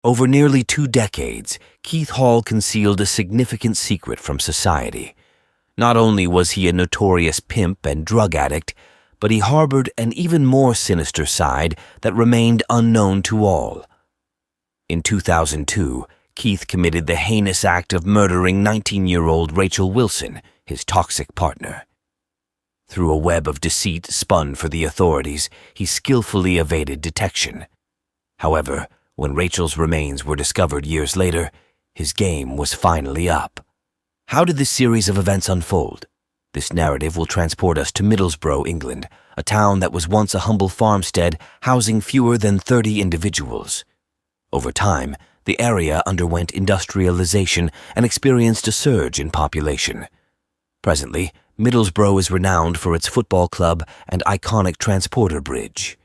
Over nearly 2 decades, Keith Hall concealed a significant secret from society. Not only was he a notorious pimp and drug addict, but he harbored an even more sinister side that remained unknown to all. In 2002, Keith committed the heinous act of murdering 19-year-old Rachel Wilson, his toxic partner. Through a web of deceit spun for the authorities, he skillfully evaded detection. However, when Rachel's remains were discovered years later, his game was finally up. How did this series of events unfold? This narrative will transport us to Middlesbrough, England, a town that was once a humble farmstead housing fewer than 30 individuals. Over time, the area underwent industrialization and experienced a surge in population. Presently, Middlesbrough is renowned for its football club and iconic transporter bridge.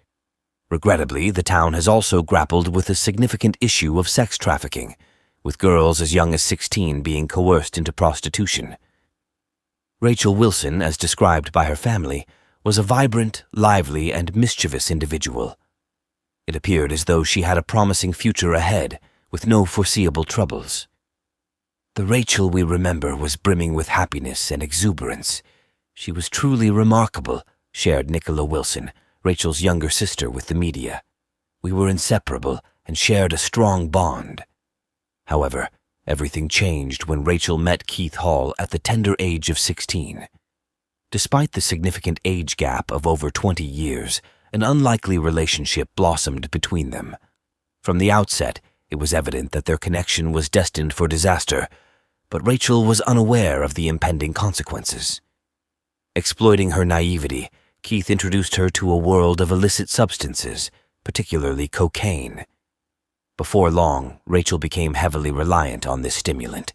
Regrettably, the town has also grappled with a significant issue of sex trafficking, with girls as young as 16 being coerced into prostitution. Rachel Wilson, as described by her family, was a vibrant, lively, and mischievous individual. It appeared as though she had a promising future ahead, with no foreseeable troubles. The Rachel we remember was brimming with happiness and exuberance. She was truly remarkable, shared Nicola Wilson, Rachel's younger sister, with the media. We were inseparable and shared a strong bond. However, everything changed when Rachel met Keith Hall at the tender age of 16. Despite the significant age gap of over 20 years, an unlikely relationship blossomed between them. From the outset, it was evident that their connection was destined for disaster, but Rachel was unaware of the impending consequences. Exploiting her naivety, Keith introduced her to a world of illicit substances, particularly cocaine. Before long, Rachel became heavily reliant on this stimulant.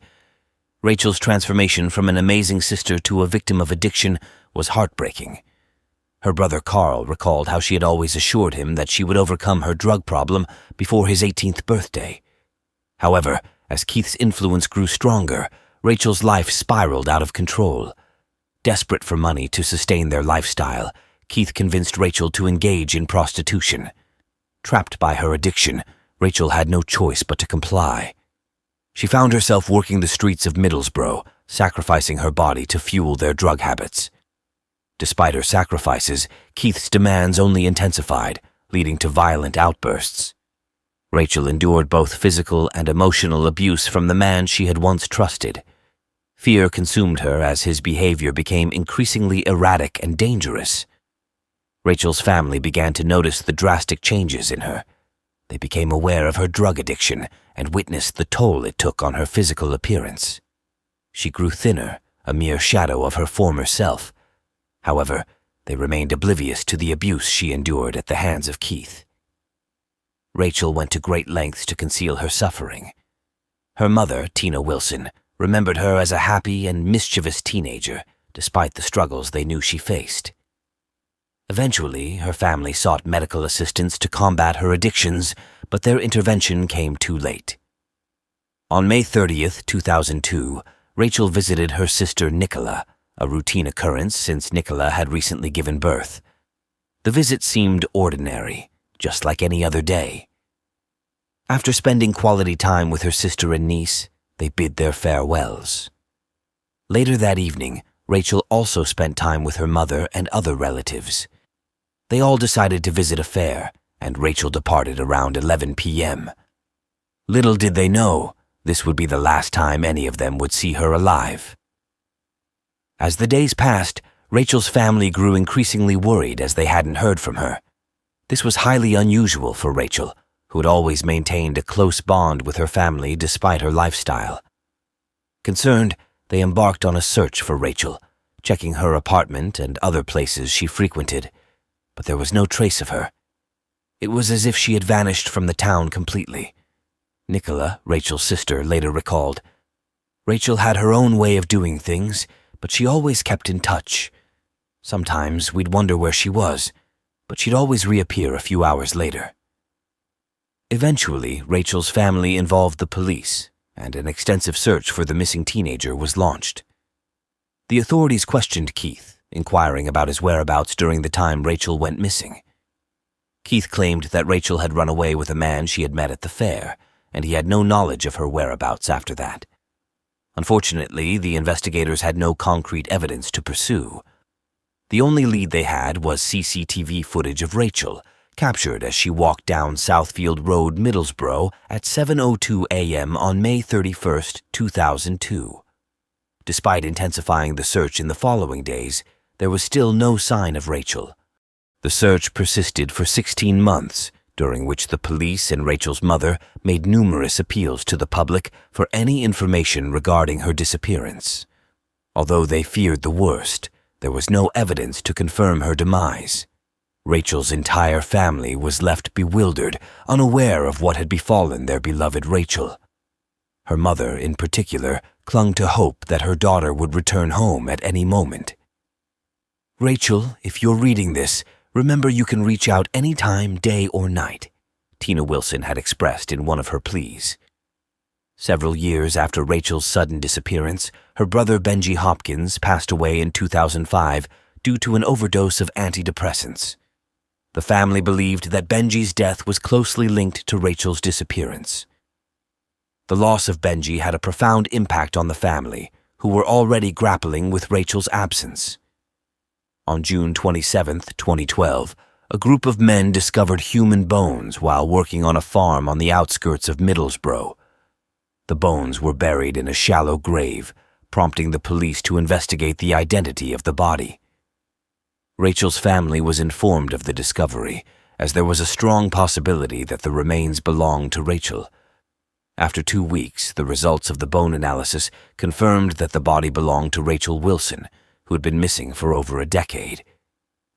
Rachel's transformation from an amazing sister to a victim of addiction was heartbreaking. Her brother Carl recalled how she had always assured him that she would overcome her drug problem before his 18th birthday. However, as Keith's influence grew stronger, Rachel's life spiraled out of control. Desperate for money to sustain their lifestyle, Keith convinced Rachel to engage in prostitution. Trapped by her addiction, Rachel had no choice but to comply. She found herself working the streets of Middlesbrough, sacrificing her body to fuel their drug habits. Despite her sacrifices, Keith's demands only intensified, leading to violent outbursts. Rachel endured both physical and emotional abuse from the man she had once trusted. Fear consumed her as his behavior became increasingly erratic and dangerous. Rachel's family began to notice the drastic changes in her. They became aware of her drug addiction and witnessed the toll it took on her physical appearance. She grew thinner, a mere shadow of her former self. However, they remained oblivious to the abuse she endured at the hands of Keith. Rachel went to great lengths to conceal her suffering. Her mother, Tina Wilson, remembered her as a happy and mischievous teenager, despite the struggles they knew she faced. Eventually, her family sought medical assistance to combat her addictions, but their intervention came too late. On May 30th, 2002, Rachel visited her sister Nicola, a routine occurrence since Nicola had recently given birth. The visit seemed ordinary, just like any other day. After spending quality time with her sister and niece, they bid their farewells. Later that evening, Rachel also spent time with her mother and other relatives. They all decided to visit a fair, and Rachel departed around 11 p.m. Little did they know, this would be the last time any of them would see her alive. As the days passed, Rachel's family grew increasingly worried as they hadn't heard from her. This was highly unusual for Rachel, who had always maintained a close bond with her family despite her lifestyle. Concerned, they embarked on a search for Rachel, checking her apartment and other places she frequented, but there was no trace of her. It was as if she had vanished from the town completely. Nicola, Rachel's sister, later recalled, "Rachel had her own way of doing things, but she always kept in touch. Sometimes we'd wonder where she was, but she'd always reappear a few hours later." Eventually, Rachel's family involved the police, and an extensive search for the missing teenager was launched. The authorities questioned Keith, inquiring about his whereabouts during the time Rachel went missing. Keith claimed that Rachel had run away with a man she had met at the fair, and he had no knowledge of her whereabouts after that. Unfortunately, the investigators had no concrete evidence to pursue. The only lead they had was CCTV footage of Rachel, captured as she walked down Southfield Road, Middlesbrough at 7:02 a.m. on May 31, 2002. Despite intensifying the search in the following days, there was still no sign of Rachel. The search persisted for 16 months, during which the police and Rachel's mother made numerous appeals to the public for any information regarding her disappearance. Although they feared the worst, there was no evidence to confirm her demise. Rachel's entire family was left bewildered, unaware of what had befallen their beloved Rachel. Her mother, in particular, clung to hope that her daughter would return home at any moment. "Rachel, if you're reading this, remember you can reach out any time, day or night," Tina Wilson had expressed in one of her pleas. Several years after Rachel's sudden disappearance, her brother Benji Hopkins passed away in 2005 due to an overdose of antidepressants. The family believed that Benji's death was closely linked to Rachel's disappearance. The loss of Benji had a profound impact on the family, who were already grappling with Rachel's absence. On June 27, 2012, a group of men discovered human bones while working on a farm on the outskirts of Middlesbrough. The bones were buried in a shallow grave, prompting the police to investigate the identity of the body. Rachel's family was informed of the discovery, as there was a strong possibility that the remains belonged to Rachel. After 2 weeks, the results of the bone analysis confirmed that the body belonged to Rachel Wilson, who had been missing for over a decade.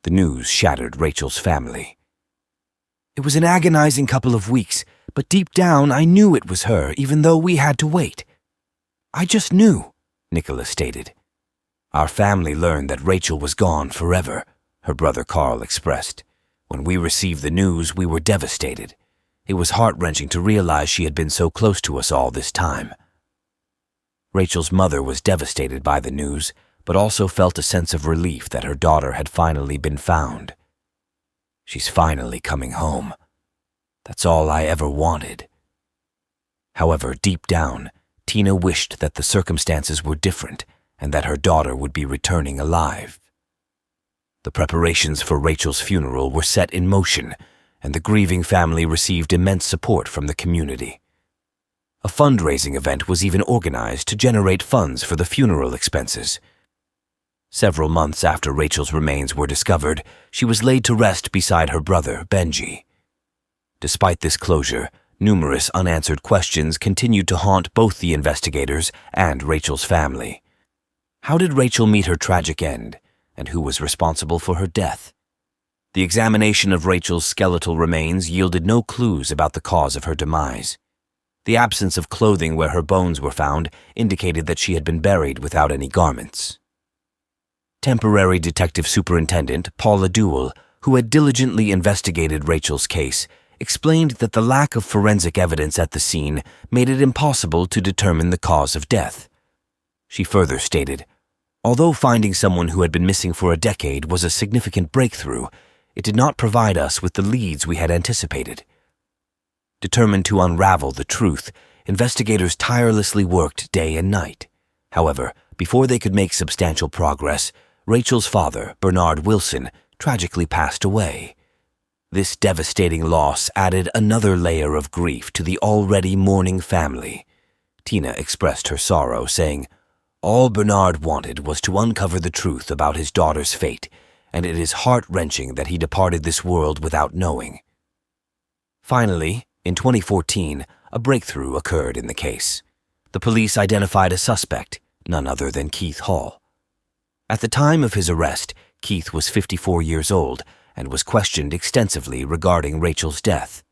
The news shattered Rachel's family. "It was an agonizing couple of weeks, but deep down I knew it was her, even though we had to wait. I just knew," Nicholas stated. "Our family learned that Rachel was gone forever," her brother Carl expressed. "When we received the news, we were devastated. It was heart-wrenching to realize she had been so close to us all this time." Rachel's mother was devastated by the news, but also felt a sense of relief that her daughter had finally been found. "She's finally coming home. That's all I ever wanted." However, deep down, Tina wished that the circumstances were different and that her daughter would be returning alive. The preparations for Rachel's funeral were set in motion, and the grieving family received immense support from the community. A fundraising event was even organized to generate funds for the funeral expenses. Several months after Rachel's remains were discovered, she was laid to rest beside her brother, Benji. Despite this closure, numerous unanswered questions continued to haunt both the investigators and Rachel's family. How did Rachel meet her tragic end, and who was responsible for her death? The examination of Rachel's skeletal remains yielded no clues about the cause of her demise. The absence of clothing where her bones were found indicated that she had been buried without any garments. Temporary Detective Superintendent Paula Dewell, who had diligently investigated Rachel's case, explained that the lack of forensic evidence at the scene made it impossible to determine the cause of death. She further stated, "Although finding someone who had been missing for a decade was a significant breakthrough, it did not provide us with the leads we had anticipated." Determined to unravel the truth, investigators tirelessly worked day and night. However, before they could make substantial progress, Rachel's father, Bernard Wilson, tragically passed away. This devastating loss added another layer of grief to the already mourning family. Tina expressed her sorrow, saying, "All Bernard wanted was to uncover the truth about his daughter's fate, and it is heart-wrenching that he departed this world without knowing." Finally, in 2014, a breakthrough occurred in the case. The police identified a suspect, none other than Keith Hall. At the time of his arrest, Keith was 54 years old and was questioned extensively regarding Rachel's death.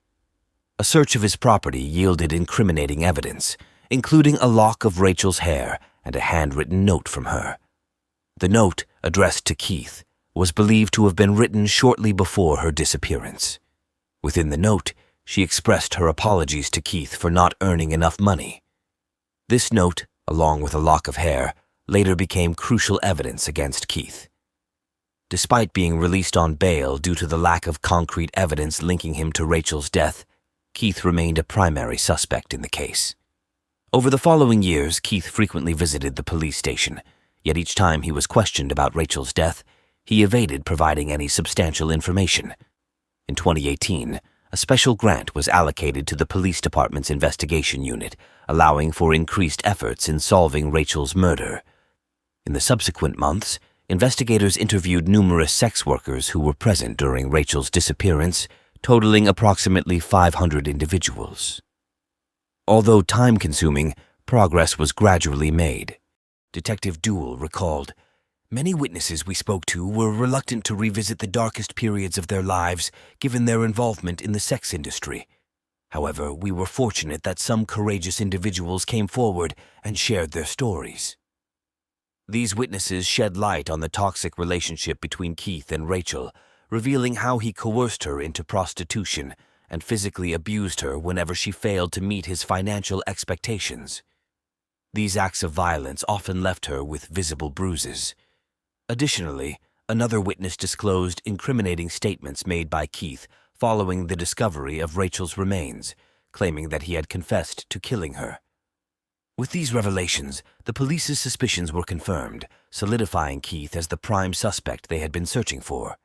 A search of his property yielded incriminating evidence, including a lock of Rachel's hair and a handwritten note from her. The note, addressed to Keith, was believed to have been written shortly before her disappearance. Within the note, she expressed her apologies to Keith for not earning enough money. This note, along with a lock of hair, later became crucial evidence against Keith. Despite being released on bail due to the lack of concrete evidence linking him to Rachel's death, Keith remained a primary suspect in the case. Over the following years, Keith frequently visited the police station, yet each time he was questioned about Rachel's death, he evaded providing any substantial information. In 2018, a special grant was allocated to the police department's investigation unit, allowing for increased efforts in solving Rachel's murder. In the subsequent months, investigators interviewed numerous sex workers who were present during Rachel's disappearance, totaling approximately 500 individuals. Although time-consuming, progress was gradually made. Detective Duell recalled, "Many witnesses we spoke to were reluctant to revisit the darkest periods of their lives given their involvement in the sex industry. However, we were fortunate that some courageous individuals came forward and shared their stories." These witnesses shed light on the toxic relationship between Keith and Rachel, revealing how he coerced her into prostitution and physically abused her whenever she failed to meet his financial expectations. These acts of violence often left her with visible bruises. Additionally, another witness disclosed incriminating statements made by Keith following the discovery of Rachel's remains, claiming that he had confessed to killing her. With these revelations, the police's suspicions were confirmed, solidifying Keith as the prime suspect they had been searching for.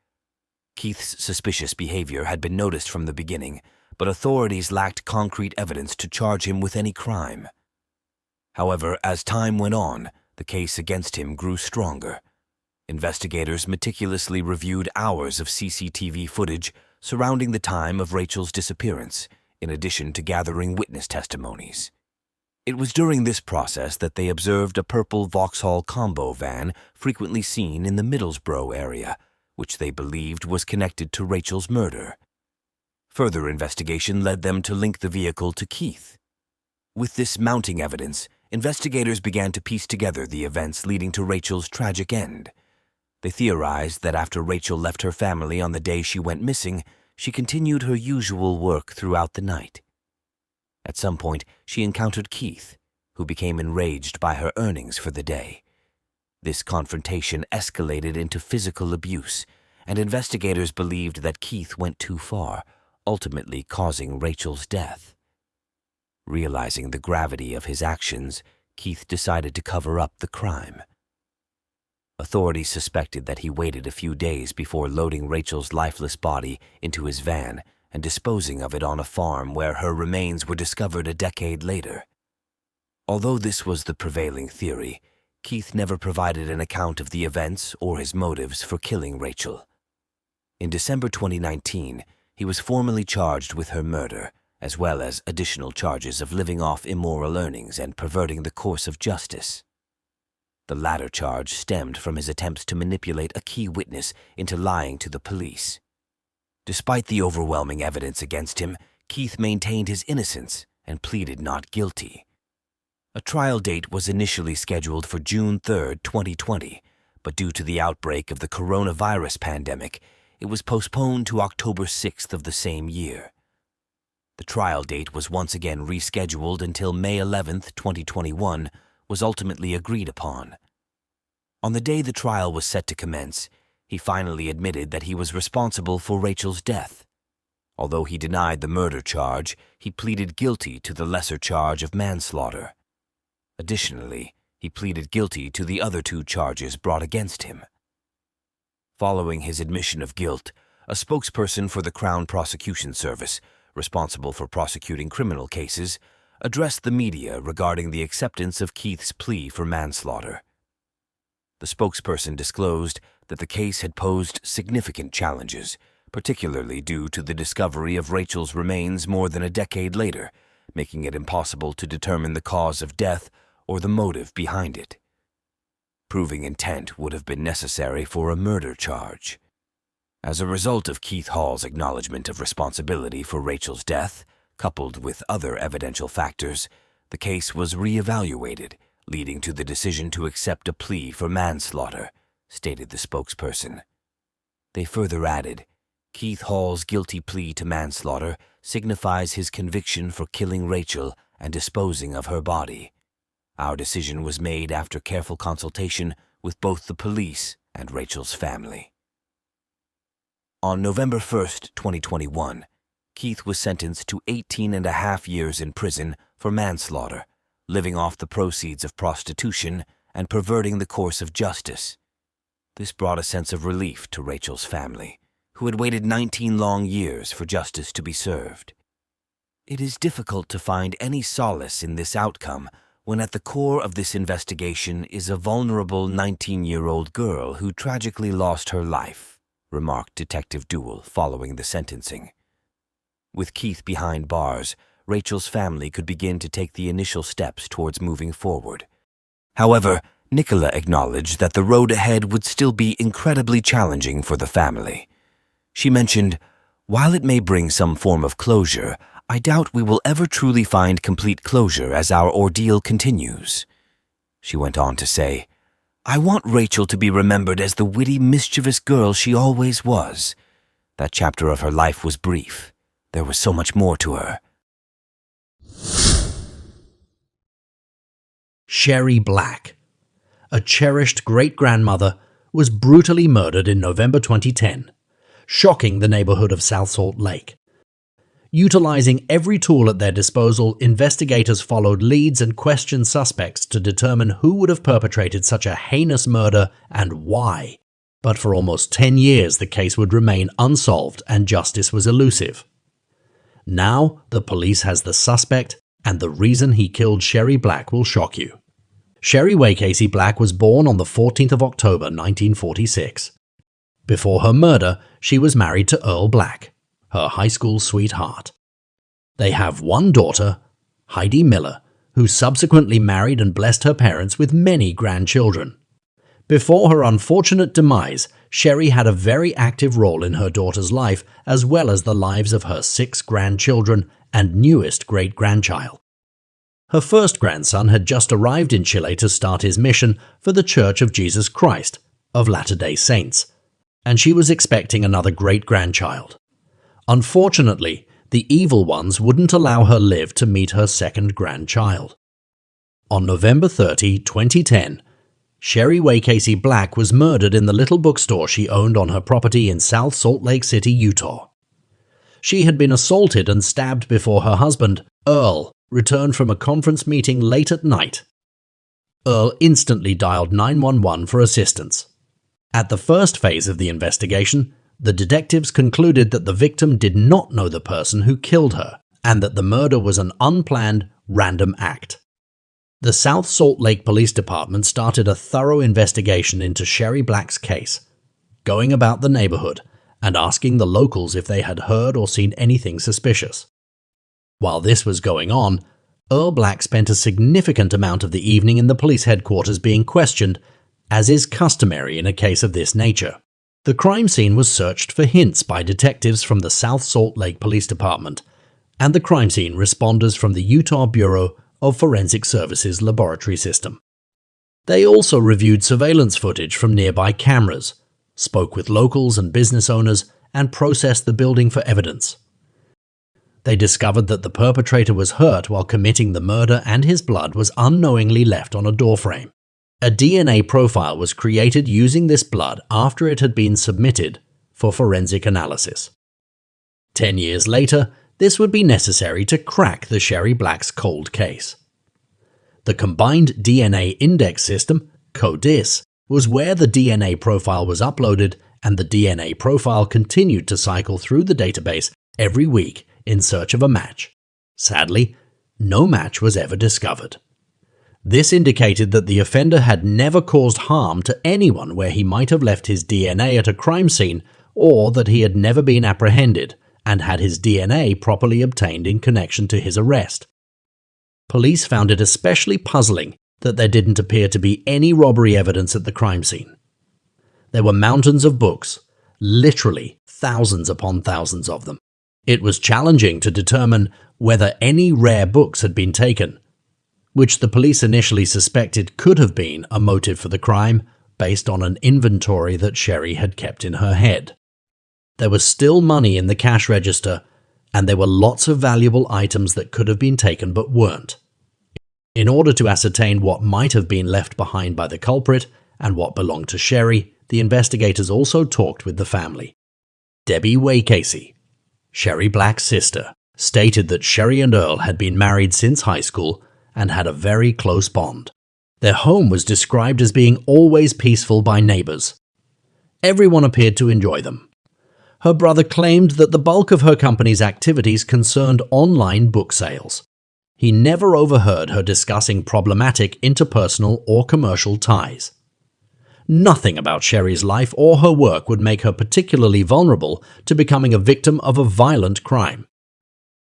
Keith's suspicious behavior had been noticed from the beginning, but authorities lacked concrete evidence to charge him with any crime. However, as time went on, the case against him grew stronger. Investigators meticulously reviewed hours of CCTV footage surrounding the time of Rachel's disappearance, in addition to gathering witness testimonies. It was during this process that they observed a purple Vauxhall combo van frequently seen in the Middlesbrough area, which they believed was connected to Rachel's murder. Further investigation led them to link the vehicle to Keith. With this mounting evidence, investigators began to piece together the events leading to Rachel's tragic end. They theorized that after Rachel left her family on the day she went missing, she continued her usual work throughout the night. At some point, she encountered Keith, who became enraged by her earnings for the day. This confrontation escalated into physical abuse, and investigators believed that Keith went too far, ultimately causing Rachel's death. Realizing the gravity of his actions, Keith decided to cover up the crime. Authorities suspected that he waited a few days before loading Rachel's lifeless body into his van and disposing of it on a farm where her remains were discovered a decade later. Although this was the prevailing theory, Keith never provided an account of the events or his motives for killing Rachel. In December 2019, he was formally charged with her murder, as well as additional charges of living off immoral earnings and perverting the course of justice. The latter charge stemmed from his attempts to manipulate a key witness into lying to the police. Despite the overwhelming evidence against him, Keith maintained his innocence and pleaded not guilty. A trial date was initially scheduled for June 3, 2020, but due to the outbreak of the coronavirus pandemic, it was postponed to October 6th of the same year. The trial date was once again rescheduled until May 11, 2021, was ultimately agreed upon. On the day the trial was set to commence, he finally admitted that he was responsible for Rachel's death. Although he denied the murder charge, he pleaded guilty to the lesser charge of manslaughter. Additionally, he pleaded guilty to the other two charges brought against him. Following his admission of guilt, a spokesperson for the Crown Prosecution Service, responsible for prosecuting criminal cases, addressed the media regarding the acceptance of Keith's plea for manslaughter. The spokesperson disclosed that the case had posed significant challenges, particularly due to the discovery of Rachel's remains more than a decade later, making it impossible to determine the cause of death or the motive behind it. Proving intent would have been necessary for a murder charge. As a result of Keith Hall's acknowledgement of responsibility for Rachel's death, coupled with other evidential factors, the case was re-evaluated, leading to the decision to accept a plea for manslaughter, stated the spokesperson. They further added, Keith Hall's guilty plea to manslaughter signifies his conviction for killing Rachel and disposing of her body. Our decision was made after careful consultation with both the police and Rachel's family. On November 1, 2021, Keith was sentenced to 18.5 years in prison for manslaughter, living off the proceeds of prostitution and perverting the course of justice. This brought a sense of relief to Rachel's family, who had waited 19 long years for justice to be served. It is difficult to find any solace in this outcome when at the core of this investigation is a vulnerable 19-year-old girl who tragically lost her life, remarked Detective Duell following the sentencing. With Keith behind bars, Rachel's family could begin to take the initial steps towards moving forward. However, Nicola acknowledged that the road ahead would still be incredibly challenging for the family. She mentioned, "While it may bring some form of closure, I doubt we will ever truly find complete closure as our ordeal continues." She went on to say, "I want Rachel to be remembered as the witty, mischievous girl she always was. That chapter of her life was brief. There was so much more to her." Sherry Black, a cherished great-grandmother, was brutally murdered in November 2010, shocking the neighborhood of South Salt Lake. Utilizing every tool at their disposal, investigators followed leads and questioned suspects to determine who would have perpetrated such a heinous murder and why. But for almost 10 years, the case would remain unsolved and justice was elusive. Now, the police has the suspect, and the reason he killed Sherry Black will shock you. Sherry Casey Black was born on the 14th of October 1946. Before her murder, she was married to Earl Black, her high school sweetheart. They have one daughter, Heidi Miller, who subsequently married and blessed her parents with many grandchildren. Before her unfortunate demise, Sherry had a very active role in her daughter's life as well as the lives of her 6 grandchildren and newest great-grandchild. Her first grandson had just arrived in Chile to start his mission for the Church of Jesus Christ of Latter-day Saints, and she was expecting another great-grandchild. Unfortunately, the evil ones wouldn't allow her live to meet her second grandchild. On November 30, 2010, Sherry Casey Black was murdered in the little bookstore she owned on her property in South Salt Lake City, Utah. She had been assaulted and stabbed before her husband, Earl, returned from a conference meeting late at night. Earl instantly dialed 911 for assistance. At the first phase of the investigation, the detectives concluded that the victim did not know the person who killed her and that the murder was an unplanned, random act. The South Salt Lake Police Department started a thorough investigation into Sherry Black's case, going about the neighborhood and asking the locals if they had heard or seen anything suspicious. While this was going on, Earl Black spent a significant amount of the evening in the police headquarters being questioned, as is customary in a case of this nature. The crime scene was searched for hints by detectives from the South Salt Lake Police Department and the crime scene responders from the Utah Bureau of Forensic Services laboratory system. They also reviewed surveillance footage from nearby cameras, spoke with locals and business owners, and processed the building for evidence. They discovered that the perpetrator was hurt while committing the murder and his blood was unknowingly left on a doorframe. A DNA profile was created using this blood after it had been submitted for forensic analysis. 10 years later, this would be necessary to crack the Sherry Black's cold case. The Combined DNA Index System, CODIS, was where the DNA profile was uploaded, and the DNA profile continued to cycle through the database every week in search of a match. Sadly, no match was ever discovered. This indicated that the offender had never caused harm to anyone where he might have left his DNA at a crime scene, or that he had never been apprehended and had his DNA properly obtained in connection to his arrest. Police found it especially puzzling that there didn't appear to be any robbery evidence at the crime scene. There were mountains of books, literally thousands upon thousands of them. It was challenging to determine whether any rare books had been taken, which the police initially suspected could have been a motive for the crime based on an inventory that Sherry had kept in her head. There was still money in the cash register, and there were lots of valuable items that could have been taken but weren't. In order to ascertain what might have been left behind by the culprit and what belonged to Sherry, the investigators also talked with the family. Debbie Casey, Sherry Black's sister, stated that Sherry and Earl had been married since high school and had a very close bond. Their home was described as being always peaceful by neighbors. Everyone appeared to enjoy them. Her brother claimed that the bulk of her company's activities concerned online book sales. He never overheard her discussing problematic interpersonal or commercial ties. Nothing about Sherry's life or her work would make her particularly vulnerable to becoming a victim of a violent crime.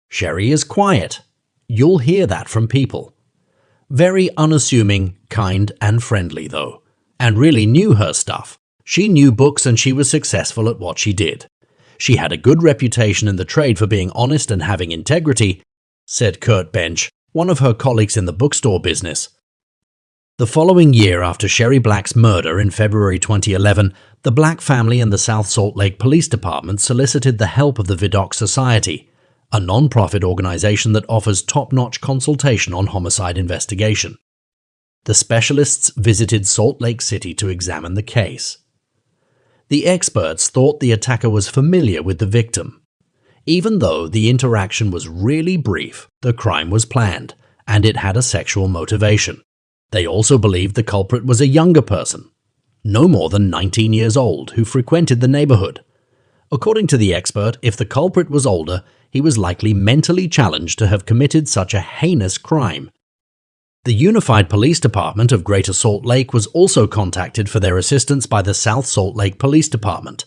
Sherry is quiet. You'll hear that from people. Very unassuming, kind, and friendly, though, and really knew her stuff. She knew books and she was successful at what she did. She had a good reputation in the trade for being honest and having integrity, said Kurt Bench, one of her colleagues in the bookstore business. The following year after Sherry Black's murder in February 2011, the Black family and the South Salt Lake Police Department solicited the help of the Vidocq Society, a non-profit organization that offers top-notch consultation on homicide investigation. The specialists visited Salt Lake City to examine the case. The experts thought the attacker was familiar with the victim. Even though the interaction was really brief, the crime was planned, and it had a sexual motivation. They also believed the culprit was a younger person, no more than 19 years old, who frequented the neighborhood. According to the expert, if the culprit was older, he was likely mentally challenged to have committed such a heinous crime. The Unified Police Department of Greater Salt Lake was also contacted for their assistance by the South Salt Lake Police Department,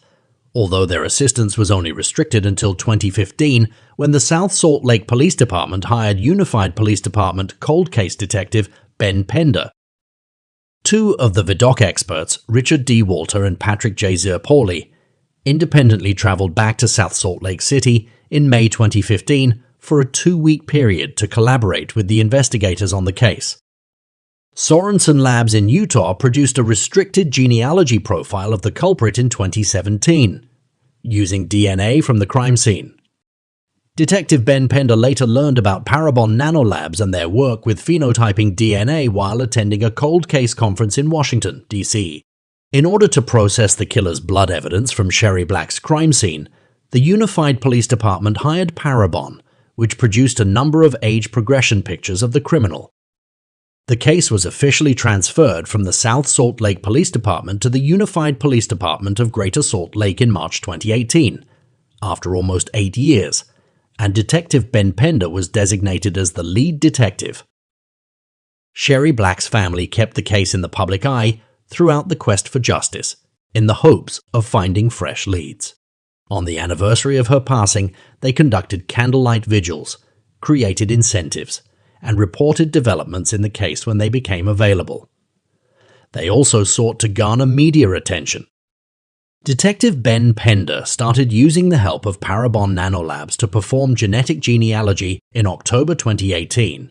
although their assistance was only restricted until 2015, when the South Salt Lake Police Department hired Unified Police Department cold case detective Ben Pender. Two of the Vidocq experts, Richard D. Walter and Patrick J. Zerpoli, independently traveled back to South Salt Lake City in May 2015 for a 2-week period to collaborate with the investigators on the case. Sorensen Labs in Utah produced a restricted genealogy profile of the culprit in 2017, using DNA from the crime scene. Detective Ben Pender later learned about Parabon Nanolabs and their work with phenotyping DNA while attending a cold case conference in Washington, D.C. In order to process the killer's blood evidence from Sherry Black's crime scene, the Unified Police Department hired Parabon, which produced a number of age progression pictures of the criminal. The case was officially transferred from the South Salt Lake Police Department to the Unified Police Department of Greater Salt Lake in March 2018, after almost 8 years, and Detective Ben Pender was designated as the lead detective. Sherry Black's family kept the case in the public eye throughout the quest for justice, in the hopes of finding fresh leads. On the anniversary of her passing, they conducted candlelight vigils, created incentives, and reported developments in the case when they became available. They also sought to garner media attention. Detective Ben Pender started using the help of Parabon Nanolabs to perform genetic genealogy in October 2018.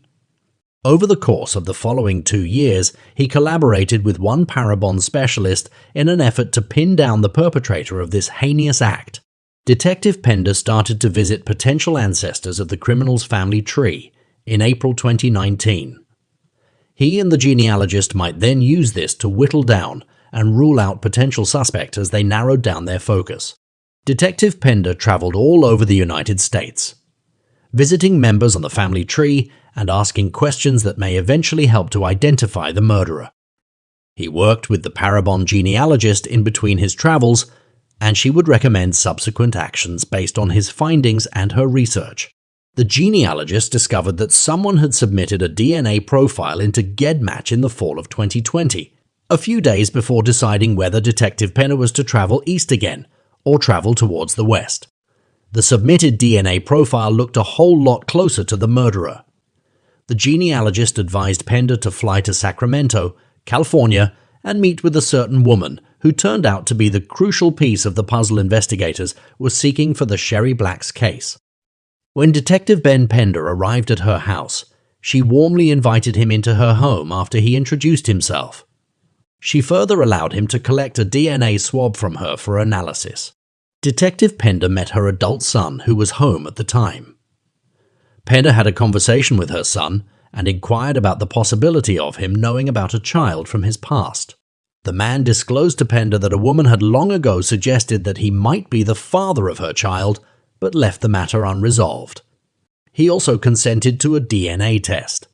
Over the course of the following 2 years, he collaborated with one Parabon specialist in an effort to pin down the perpetrator of this heinous act. Detective Pender started to visit potential ancestors of the criminal's family tree in April 2019. He and the genealogist might then use this to whittle down and rule out potential suspects as they narrowed down their focus. Detective Pender traveled all over the United States, visiting members on the family tree and asking questions that may eventually help to identify the murderer. He worked with the Parabon genealogist in between his travels, and she would recommend subsequent actions based on his findings and her research. The genealogist discovered that someone had submitted a DNA profile into GEDmatch in the fall of 2020, a few days before deciding whether Detective Pender was to travel east again or travel towards the west. The submitted DNA profile looked a whole lot closer to the murderer. The genealogist advised Pender to fly to Sacramento, California, and meet with a certain woman who turned out to be the crucial piece of the puzzle investigators were seeking for the Sherry Black's case. When Detective Ben Pender arrived at her house, she warmly invited him into her home after he introduced himself. She further allowed him to collect a DNA swab from her for analysis. Detective Pender met her adult son, who was home at the time. Pender had a conversation with her son and inquired about the possibility of him knowing about a child from his past. The man disclosed to Pender that a woman had long ago suggested that he might be the father of her child, but left the matter unresolved. He also consented to a DNA test.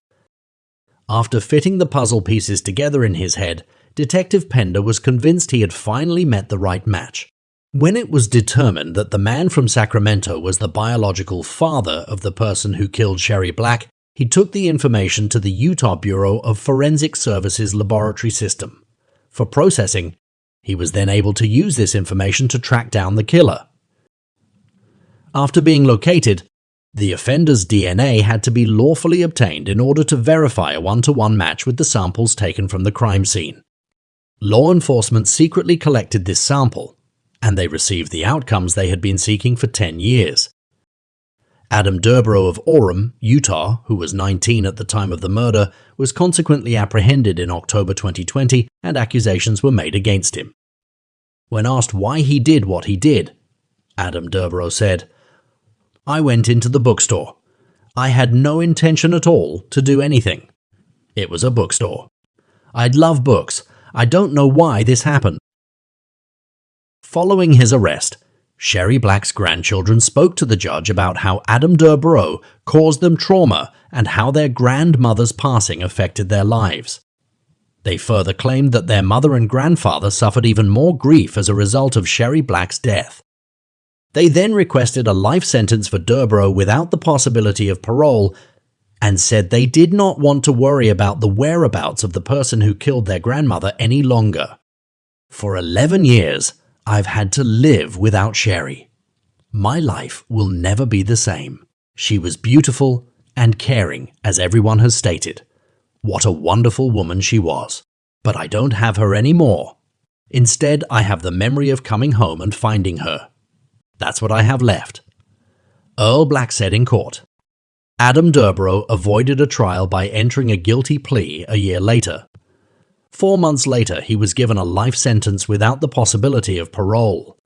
After fitting the puzzle pieces together in his head, Detective Pender was convinced he had finally met the right match. When it was determined that the man from Sacramento was the biological father of the person who killed Sherry Black, he took the information to the Utah Bureau of Forensic Services laboratory system. For processing, he was then able to use this information to track down the killer. After being located, the offender's DNA had to be lawfully obtained in order to verify a one-to-one match with the samples taken from the crime scene. Law enforcement secretly collected this sample, and they received the outcomes they had been seeking for 10 years. Adam Durbrow of Orem, Utah, who was 19 at the time of the murder, was consequently apprehended in October 2020 and accusations were made against him. When asked why he did what he did, Adam Durbrow said, "I went into the bookstore. I had no intention at all to do anything. It was a bookstore. I'd love books. I don't know why this happened." Following his arrest, Sherry Black's grandchildren spoke to the judge about how Adam Durbrow caused them trauma and how their grandmother's passing affected their lives. They further claimed that their mother and grandfather suffered even more grief as a result of Sherry Black's death. They then requested a life sentence for Durbrow without the possibility of parole and said they did not want to worry about the whereabouts of the person who killed their grandmother any longer. "For 11 years, I've had to live without Sherry. My life will never be the same. She was beautiful and caring, as everyone has stated. What a wonderful woman she was. But I don't have her anymore. Instead, I have the memory of coming home and finding her. That's what I have left." Earl Black said in court. Adam Durbrow avoided a trial by entering a guilty plea a year later. 4 months later, he was given a life sentence without the possibility of parole.